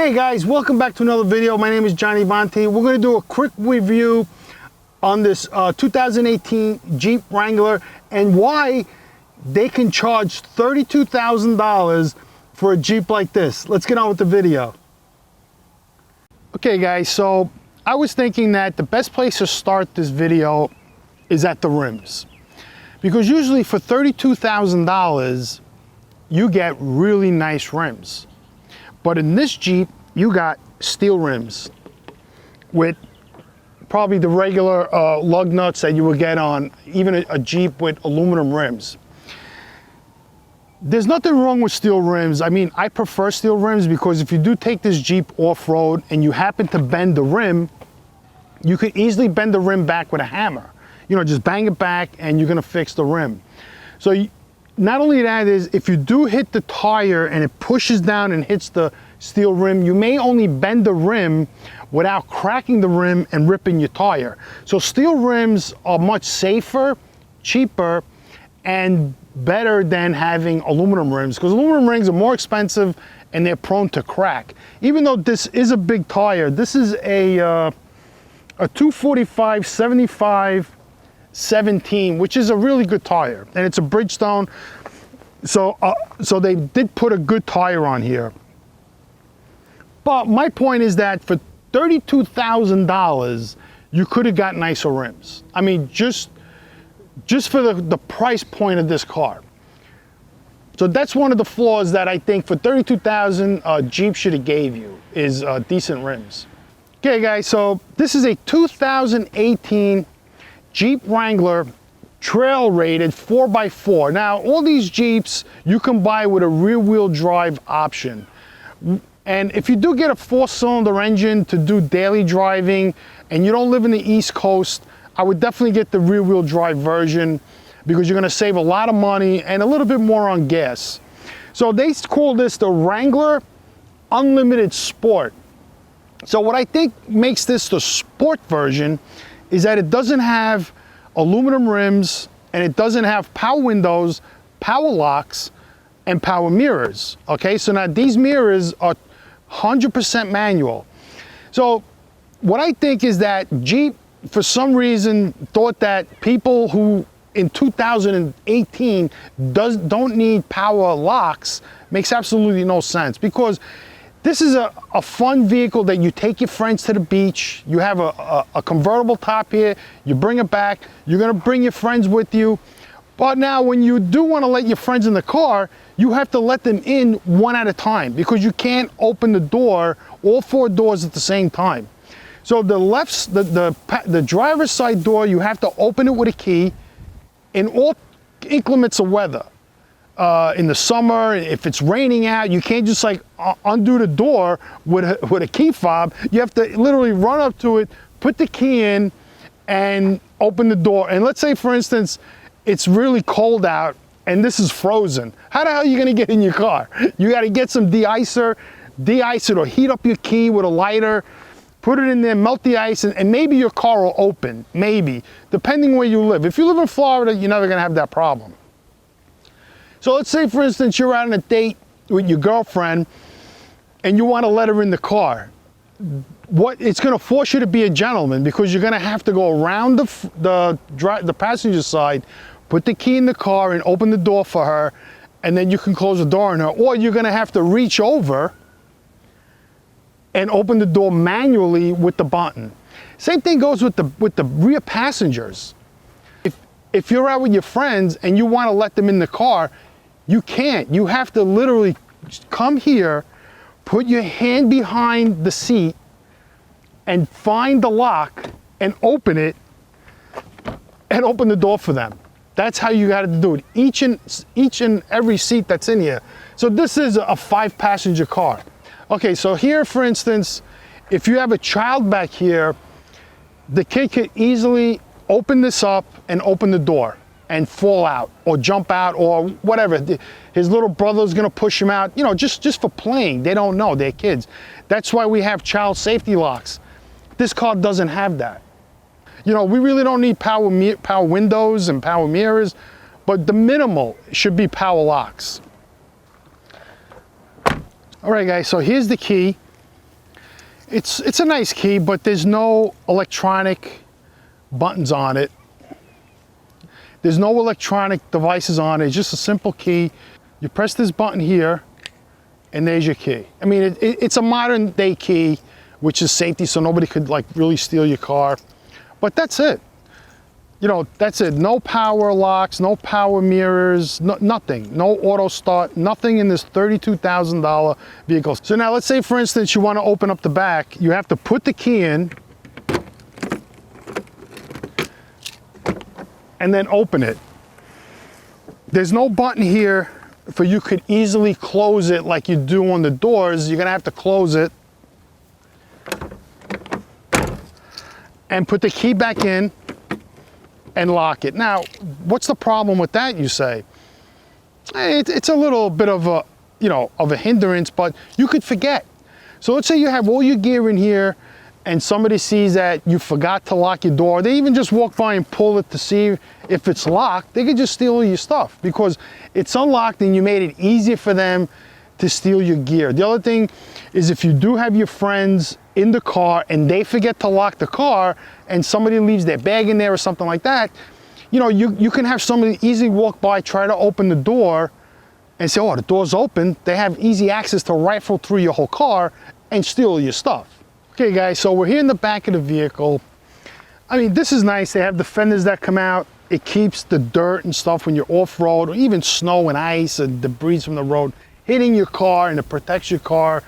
Hey guys, welcome back to another video. My name is Johnny Bonte. We're going to do a quick review on this 2018 Jeep Wrangler and why they can charge $32,000 for a Jeep like this. Let's get on with the video. Okay guys, so I was thinking that the best place to start this video is at the rims. Because usually for $32,000, you get really nice rims. But in this Jeep, you got steel rims with probably the regular lug nuts that you would get on even a Jeep with aluminum rims. There's nothing wrong with steel rims. I mean, I prefer steel rims because if you do take this Jeep off-road and you happen to bend the rim, you could easily bend the rim back with a hammer. You know, just bang it back and you're gonna fix the rim. So not only that is, if you do hit the tire and it pushes down and hits the steel rim, you may only bend the rim without cracking the rim and ripping your tire. So steel rims are much safer, cheaper, and better than having aluminum rims, because aluminum rims are more expensive and they're prone to crack. Even though this is a big tire, this is a 245/75/17, which is a really good tire, and it's a Bridgestone. So they did put a good tire on here. But my point is that for $32,000, you could have got nicer rims. I mean, just for the price point of this car. So that's one of the flaws that I think for $32,000, Jeep should have gave you, is decent rims. Okay guys, so this is a 2018 Jeep Wrangler trail rated 4x4. Now, all these Jeeps you can buy with a rear wheel drive option. And if you do get a 4-cylinder engine to do daily driving and you don't live in the East Coast, I would definitely get the rear wheel drive version because you're gonna save a lot of money and a little bit more on gas. So they call this the Wrangler Unlimited Sport. So what I think makes this the sport version is that it doesn't have aluminum rims and it doesn't have power windows, power locks, and power mirrors. Okay, so now these mirrors are 100% manual. So what I think is that Jeep, for some reason, thought that people who in 2018 don't need power locks makes absolutely no sense, because this is a fun vehicle that you take your friends to the beach. You have a convertible top here, you bring it back, you're gonna bring your friends with you. But now when you do wanna let your friends in the car, you have to let them in one at a time because you can't open the door, all 4 doors at the same time. So the driver's side door, you have to open it with a key in all inclements of weather. In the summer, if it's raining out, you can't just like undo the door with a key fob. You have to literally run up to it, put the key in, and open the door. And let's say, for instance, it's really cold out and this is frozen. How the hell are you gonna get in your car? You gotta get some de-icer, de-ice it, or heat up your key with a lighter, put it in there, melt the ice, and maybe your car will open, maybe, depending where you live. If you live in Florida, you're never gonna have that problem. So let's say, for instance, you're out on a date with your girlfriend and you wanna let her in the car. It's gonna force you to be a gentleman, because you're gonna have to go around the passenger side, put the key in the car and open the door for her, and then you can close the door on her. Or you're gonna have to reach over and open the door manually with the button. Same thing goes with the rear passengers. If you're out with your friends and you wanna let them in the car, you can't. You have to literally come here, put your hand behind the seat, and find the lock and open it and open the door for them. That's how you gotta do it. Each and every seat that's in here. So this is a 5-passenger car. Okay, so here, for instance, if you have a child back here, the kid could easily open this up and open the door and fall out or jump out or whatever. His little brother's gonna push him out, you know, just for playing. They don't know, they're kids. That's why we have child safety locks. This car doesn't have that. You know, we really don't need power windows and power mirrors, but the minimal should be power locks. All right guys, so here's the key. It's a nice key, but there's no electronic buttons on it. There's no electronic devices on it. It's just a simple key. You press this button here, and there's your key. I mean, it's a modern day key, which is safety, so nobody could like really steal your car. But that's it. You know, that's it. No power locks, no power mirrors, nothing. No auto start, nothing in this $32,000 vehicle. So now let's say, for instance, you want to open up the back. You have to put the key in and then open it. There's no button here for you could easily close it like you do on the doors. You're gonna have to close it and put the key back in and lock it. Now, what's the problem with that, you say? It's a little bit of a, you know, of a hindrance, but you could forget. So let's say you have all your gear in here and somebody sees that you forgot to lock your door. They even just walk by and pull it to see if it's locked. They could just steal your stuff because it's unlocked and you made it easier for them to steal your gear. The other thing is if you do have your friends in the car and they forget to lock the car and somebody leaves their bag in there or something like that, you know, you can have somebody easily walk by, try to open the door and say, oh, the door's open. They have easy access to rifle through your whole car and steal your stuff. Okay guys, so we're here in the back of the vehicle. I mean, this is nice. They have the fenders that come out. It keeps the dirt and stuff when you're off-road, or even snow and ice and debris from the road hitting your car, and it protects your car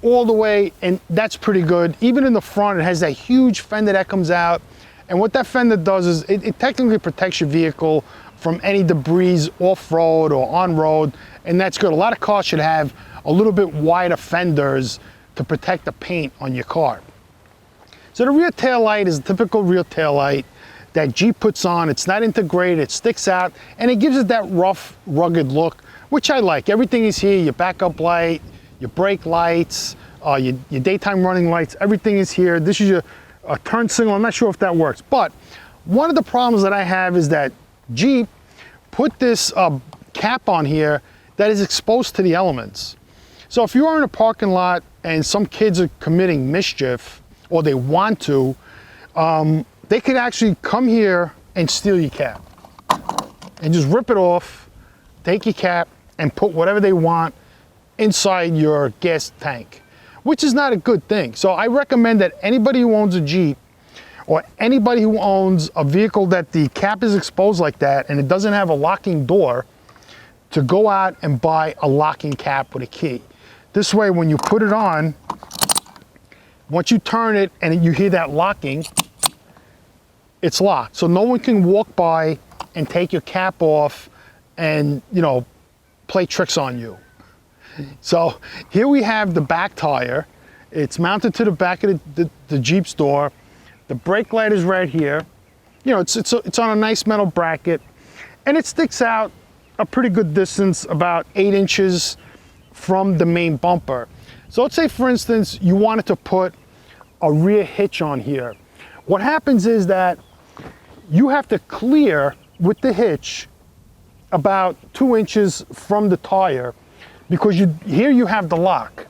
all the way, and that's pretty good. Even in the front, it has that huge fender that comes out, and what that fender does is it technically protects your vehicle from any debris off-road or on-road, and that's good. A lot of cars should have a little bit wider fenders to protect the paint on your car. So the rear tail light is a typical rear tail light that Jeep puts on. It's not integrated, it sticks out, and it gives it that rough, rugged look, which I like. Everything is here, your backup light, your brake lights, your daytime running lights, everything is here. This is your turn signal. I'm not sure if that works, but one of the problems that I have is that Jeep put this cap on here that is exposed to the elements. So if you are in a parking lot and some kids are committing mischief, or they want to, they could actually come here and steal your cap and just rip it off, take your cap and put whatever they want inside your gas tank, which is not a good thing. So I recommend that anybody who owns a Jeep or anybody who owns a vehicle that the cap is exposed like that and it doesn't have a locking door, to go out and buy a locking cap with a key. This way, when you put it on, once you turn it and you hear that locking, it's locked. So no one can walk by and take your cap off and, you know, play tricks on you. So here we have the back tire. It's mounted to the back of the Jeep's door. The brake light is right here. You know, it's on a nice metal bracket, and it sticks out a pretty good distance, about 8 inches from the main bumper. So let's say, for instance, you wanted to put a rear hitch on here. What happens is that you have to clear with the hitch about 2 inches from the tire, because here you have the lock.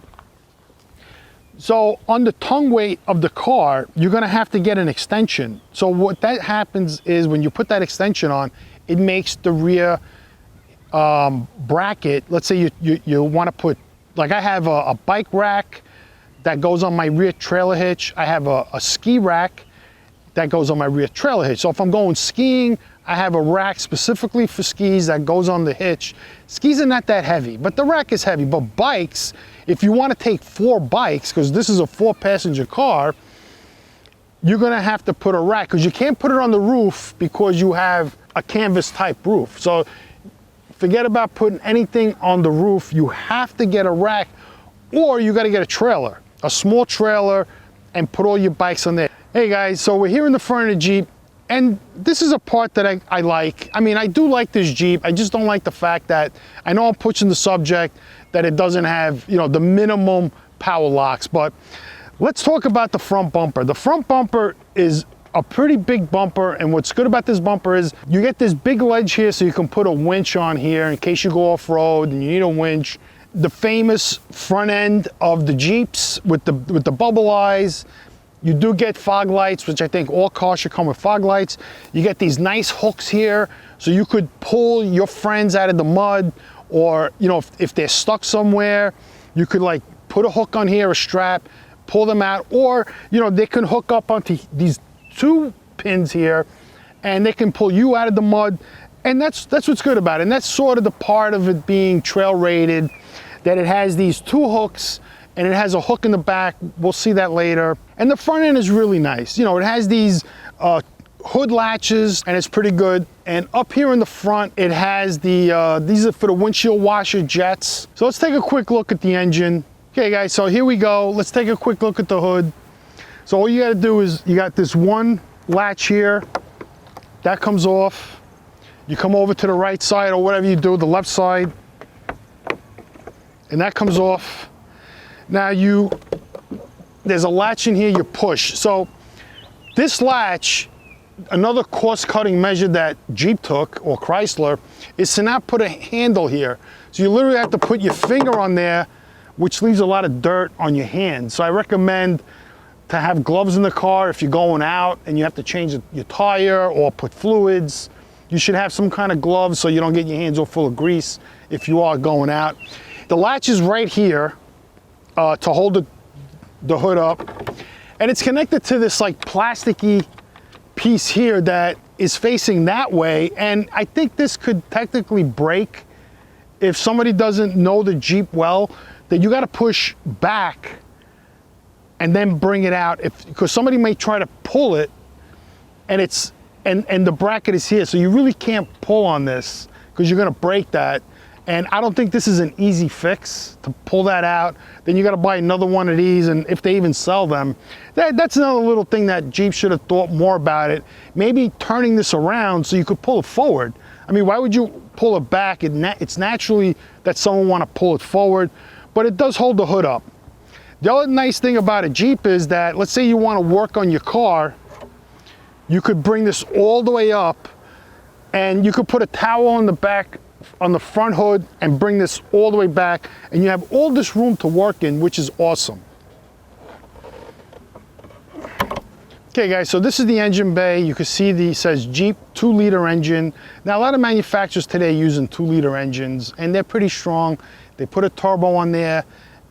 So on the tongue weight of the car, you're gonna have to get an extension. So what that happens is when you put that extension on, it makes the rear bracket. Let's say you wanna put, like I have a bike rack that goes on my rear trailer hitch. I have a ski rack that goes on my rear trailer hitch. So if I'm going skiing, I have a rack specifically for skis that goes on the hitch. Skis are not that heavy, but the rack is heavy. But bikes, if you want to take 4 bikes, because this is a 4-passenger car, you're gonna have to put a rack, because you can't put it on the roof because you have a canvas type roof. So forget about putting anything on the roof. You have to get a rack, or you gotta get a trailer, a small trailer, and put all your bikes on there. Hey guys, so we're here in the front of the Jeep, and this is a part that I like. I mean, I do like this Jeep. I just don't like the fact that, I know I'm pushing the subject, that it doesn't have, you know, the minimum power locks, but let's talk about the front bumper. The front bumper is a pretty big bumper, and what's good about this bumper is you get this big ledge here so you can put a winch on here in case you go off-road and you need a winch. the famous front end of the Jeeps with the bubble eyes. You do get fog lights, which I think all cars should come with fog lights. You get these nice hooks here, so you could pull your friends out of the mud, or you know, if they're stuck somewhere, you could like put a hook on here, a strap, pull them out, or you know, they can hook up onto these 2 pins here, and they can pull you out of the mud. And that's what's good about it. And that's sort of the part of it being trail rated, that it has these 2 hooks, and it has a hook in the back. We'll see that later. And the front end is really nice. You know, it has these hood latches, and it's pretty good. And up here in the front, it has the, these are for the windshield washer jets. So let's take a quick look at the engine. Okay guys, so here we go. Let's take a quick look at the hood. So all you gotta do is, you got this one latch here, that comes off. You come over to the right side, or whatever you do, the left side, and that comes off. Now there's a latch in here you push. So this latch, another cost-cutting measure that Jeep took, or Chrysler, is to not put a handle here. So you literally have to put your finger on there, which leaves a lot of dirt on your hand. So I recommend to have gloves in the car if you're going out and you have to change your tire or put fluids. You should have some kind of gloves so you don't get your hands all full of grease if you are going out. The latch is right here to hold the hood up. And it's connected to this like plasticky piece here that is facing that way. And I think this could technically break if somebody doesn't know the Jeep well, that you got to push back and then bring it out, because somebody may try to pull it, and it's and the bracket is here, so you really can't pull on this because you're going to break that. And I don't think this is an easy fix to pull that out. Then you got to buy another one of these, and if they even sell them, that's another little thing that Jeep should have thought more about it. Maybe turning this around so you could pull it forward. I mean, why would you pull it back? It's naturally that someone want to pull it forward, but it does hold the hood up. The other nice thing about a Jeep is that, let's say you want to work on your car, you could bring this all the way up, and you could put a towel on the back, on the front hood, and bring this all the way back, and you have all this room to work in, which is awesome. Okay guys, so this is the engine bay. You can see it says Jeep 2-liter engine. Now a lot of manufacturers today are using 2-liter engines, and they're pretty strong. They put a turbo on there,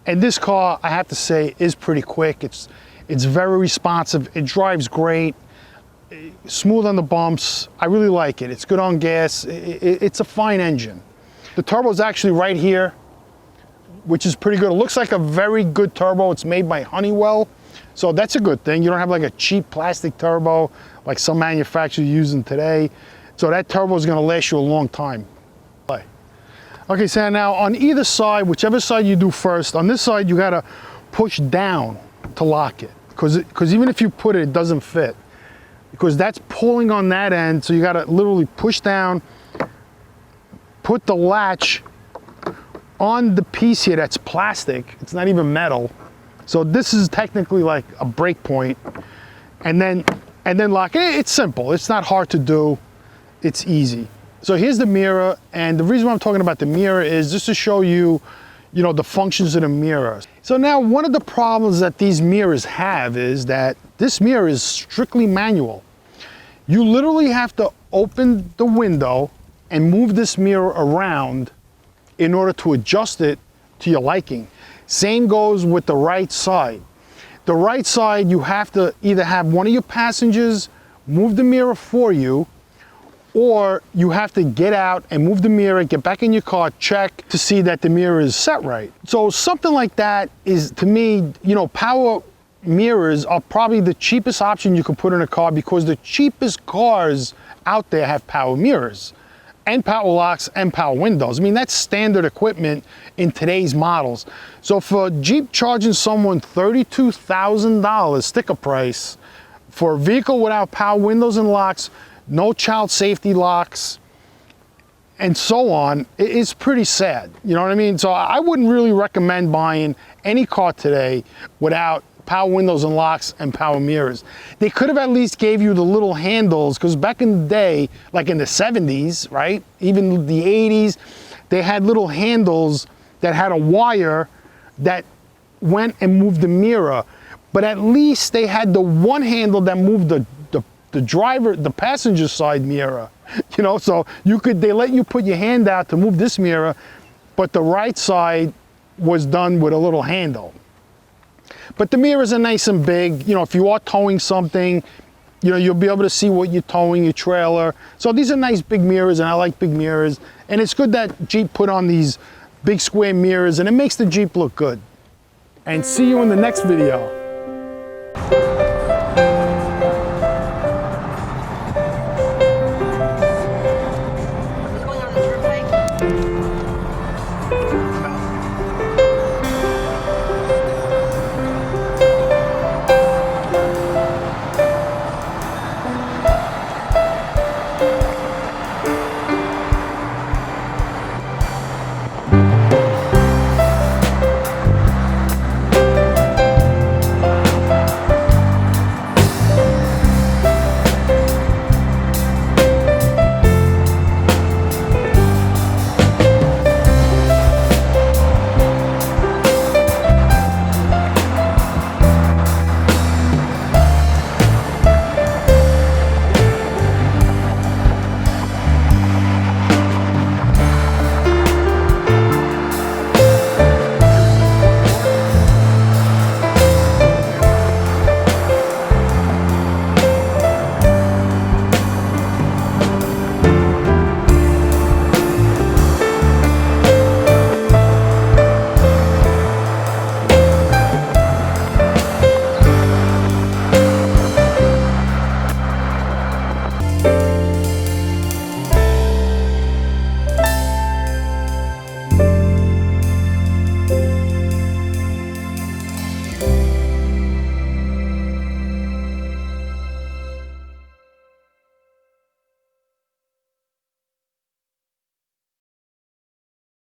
and this car, I have to say, is pretty quick. It's very responsive. It drives great. Smooth on the bumps. I really like it. It's good on gas. It's a fine engine. The turbo is actually right here, which is pretty good. It looks like a very good turbo. It's made by Honeywell, so that's a good thing. You don't have like a cheap plastic turbo like some manufacturers are using today. So that turbo is going to last you a long time. Okay, so now on either side, whichever side you do first, on this side you got to push down to lock it, because even if you put it, it doesn't fit, because that's pulling on that end. So you got to literally push down, put the latch on the piece here that's plastic. It's not even metal. So this is technically like a break point, and then lock it. It's simple. It's not hard to do. It's easy. So here's the mirror, and the reason why I'm talking about the mirror is just to show you, you know, the functions of the mirror. So now one of the problems that these mirrors have is that this mirror is strictly manual. You literally have to open the window and move this mirror around in order to adjust it to your liking. Same goes with the right side. The right side, you have to either have one of your passengers move the mirror for you, or you have to get out and move the mirror, get back in your car, check to see that the mirror is set right. So something like that is, to me, you know, power mirrors are probably the cheapest option you can put in a car, because the cheapest cars out there have power mirrors and power locks and power windows. I mean, that's standard equipment in today's models. So for Jeep charging someone $32,000 sticker price for a vehicle without power windows and locks, no child safety locks, and so on, it's pretty sad. You know what I mean? So I wouldn't really recommend buying any car today without power windows and locks and power mirrors. They could have at least gave you the little handles, because back in the day, like in the 70s, right? Even the 80s, they had little handles that had a wire that went and moved the mirror. But at least they had the one handle that moved the passenger side mirror. You know, so they let you put your hand out to move this mirror, but the right side was done with a little handle. But the mirrors are nice and big. You know, if you are towing something, you know, you'll be able to see what you're towing, your trailer. So these are nice big mirrors, and I like big mirrors. And it's good that Jeep put on these big square mirrors, and it makes the Jeep look good. And see you in the next video.